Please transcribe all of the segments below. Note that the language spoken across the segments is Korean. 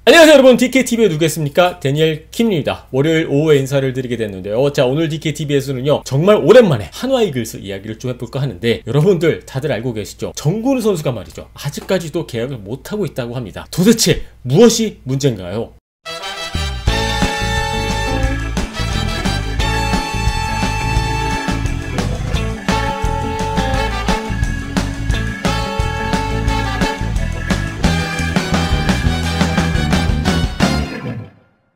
안녕하세요 여러분, DKTV에 누구겠습니까? 데니엘 킴입니다. 월요일 오후에 인사를 드리게 됐는데요. 자, 오늘 DKTV에서는요 정말 오랜만에 한화 이글스 이야기를 좀 해볼까 하는데, 여러분들 다들 알고 계시죠? 정근우 선수가 말이죠, 아직까지도 계약을 못하고 있다고 합니다. 도대체 무엇이 문제인가요?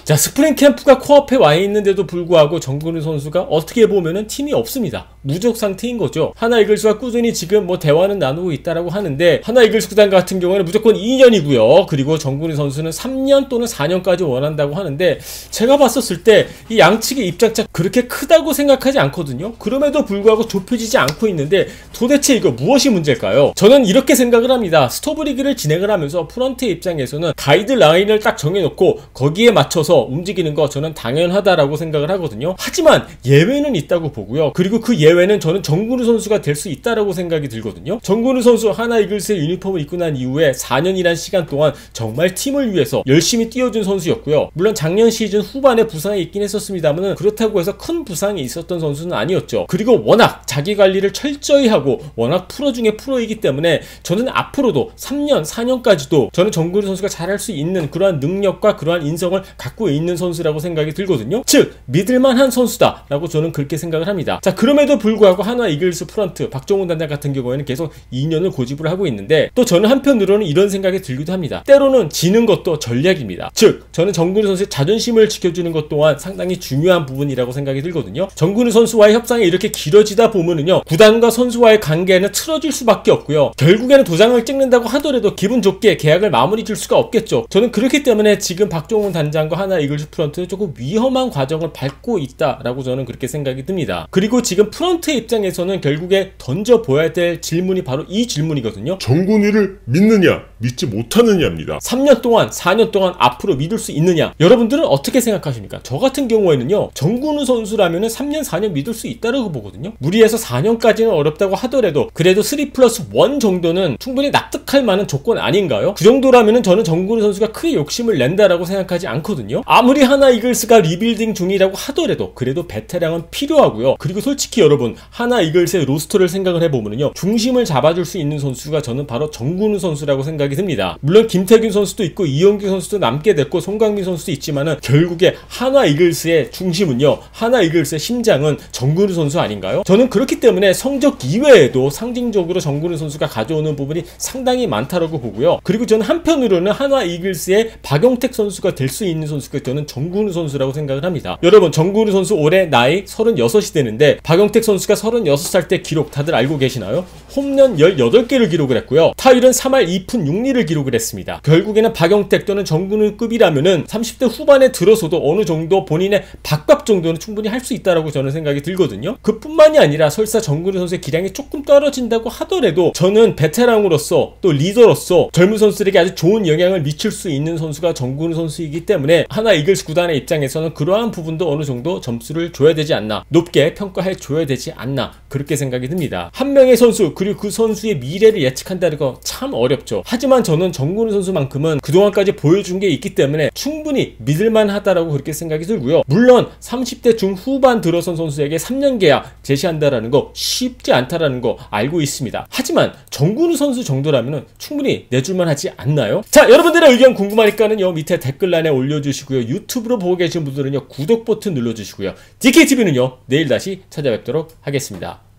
자, 스프링 캠프가 코앞에 와 있는데도 불구하고 정근우 선수가 어떻게 보면은 팀이 없습니다. 무적 상태인 거죠. 하나 이글스와 꾸준히 지금 대화는 나누고 있다라고 하는데, 하나 이글스 구단 같은 경우에는 무조건 2년이고요. 그리고 정근우 선수는 3년 또는 4년까지 원한다고 하는데, 제가 봤었을 때 이 양측의 입장차 그렇게 크다고 생각하지 않거든요. 그럼에도 불구하고 좁혀지지 않고 있는데, 도대체 이거 무엇이 문제일까요? 저는 이렇게 생각을 합니다. 스토브리그를 진행을 하면서 프런트의 입장에서는 가이드라인을 딱 정해놓고 거기에 맞춰서 움직이는 거 저는 당연하다라고 생각을 하거든요. 하지만 예외는 있다고 보고요. 그리고 그 예외는 저는 정근우 선수가 될 수 있다라고 생각이 들거든요. 정근우 선수 하나 이글스의 유니폼을 입고 난 이후에 4년이란 시간 동안 정말 팀을 위해서 열심히 뛰어준 선수였고요. 물론 작년 시즌 후반에 부상이 있긴 했었습니다만 그렇다고 해서 큰 부상이 있었던 선수는 아니었죠. 그리고 워낙 자기 관리를 철저히 하고 워낙 프로 중에 프로이기 때문에 저는 앞으로도 3년, 4년까지도 저는 정근우 선수가 잘할 수 있는 그러한 능력과 그러한 인성을 갖고 있는 선수라고 생각이 들거든요. 즉 믿을만한 선수다 라고 저는 그렇게 생각을 합니다. 자, 그럼에도 불구하고 한화 이글스 프런트 박종훈 단장 같은 경우에는 계속 2년을 고집을 하고 있는데, 또 저는 한편으로는 이런 생각이 들기도 합니다. 때로는 지는 것도 전략입니다. 즉 저는 정근우 선수의 자존심을 지켜주는 것 또한 상당히 중요한 부분이라고 생각이 들거든요. 정근우 선수와의 협상이 이렇게 길어지다 보면은요, 구단과 선수와의 관계는 틀어질 수밖에 없고요. 결국에는 도장을 찍는다고 하더라도 기분 좋게 계약을 마무리 줄 수가 없겠죠. 저는 그렇기 때문에 지금 박종훈 단장과 하나 이글스 프런트는 조금 위험한 과정을 밟고 있다라고 저는 그렇게 생각이 듭니다. 그리고 지금 프런트의 입장에서는 결국에 던져보아야 될 질문이 바로 이 질문이거든요. 정근우를 믿느냐 믿지 못하느냐입니다. 3년 동안 4년 동안 앞으로 믿을 수 있느냐, 여러분들은 어떻게 생각하십니까? 저 같은 경우에는요, 정근우 선수라면 3년 4년 믿을 수 있다고 보거든요. 무리해서 4년까지는 어렵다고 하더라도 그래도 3+1 정도는 충분히 납득할 만한 조건 아닌가요? 그 정도라면 저는 정근우 선수가 크게 욕심을 낸다라고 생각하지 않거든요. 아무리 하나 이글스가 리빌딩 중이라고 하더라도 그래도 베테랑은 필요하고요. 그리고 솔직히 여러분, 하나 이글스의 로스터를 생각을 해보면요, 중심을 잡아줄 수 있는 선수가 저는 바로 정근우 선수라고 생각이 듭니다. 물론 김태균 선수도 있고 이영규 선수도 남게 됐고 송강민 선수도 있지만은 결국에 하나 이글스의 중심은요, 하나 이글스의 심장은 정근우 선수 아닌가요? 저는 그렇기 때문에 성적 이외에도 상징적으로 정근우 선수가 가져오는 부분이 상당히 많다라고 보고요. 그리고 저는 한편으로는 하나 이글스의 박용택 선수가 될 수 있는 선수가 저는 정근우 선수라고 생각을 합니다. 여러분, 정근우 선수 올해 나이 36이 되는데 박용택 선수가 36살 때 기록 다들 알고 계시나요? 홈런 18개를 기록을 했고요. 타율은 3할 2푼 6리를 기록을 했습니다. 결국에는 박용택 또는 정근우급이라면은 30대 후반에 들어서도 어느 정도 본인의 박밥 정도는 충분히 할 수 있다라고 저는 생각이 들거든요. 그뿐만이 아니라 설사 정근우 선수의 기량이 조금 떨어진다고 하더라도 저는 베테랑으로서 또 리더로서 젊은 선수들에게 아주 좋은 영향을 미칠 수 있는 선수가 정근우 선수이기 때문에 하나 이글스 구단의 입장에서는 그러한 부분도 어느 정도 점수를 줘야 되지 않나, 높게 평가해 줘야 되지 않나, 그렇게 생각이 듭니다. 한 명의 선수 그리고 그 선수의 미래를 예측한다는 거 참 어렵죠. 하지만 저는 정근우 선수만큼은 그동안까지 보여준 게 있기 때문에 충분히 믿을만 하다라고 그렇게 생각이 들고요. 물론 30대 중후반 들어선 선수에게 3년 계약 제시한다라는 거 쉽지 않다라는 거 알고 있습니다. 하지만 정근우 선수 정도라면 충분히 내줄만 하지 않나요? 자, 여러분들의 의견 궁금하니까는요, 밑에 댓글란에 올려주시고요. 유튜브로 보고 계신 분들은요, 구독 버튼 눌러주시고요. DKTV는요, 내일 다시 찾아뵙도록 하겠습니다.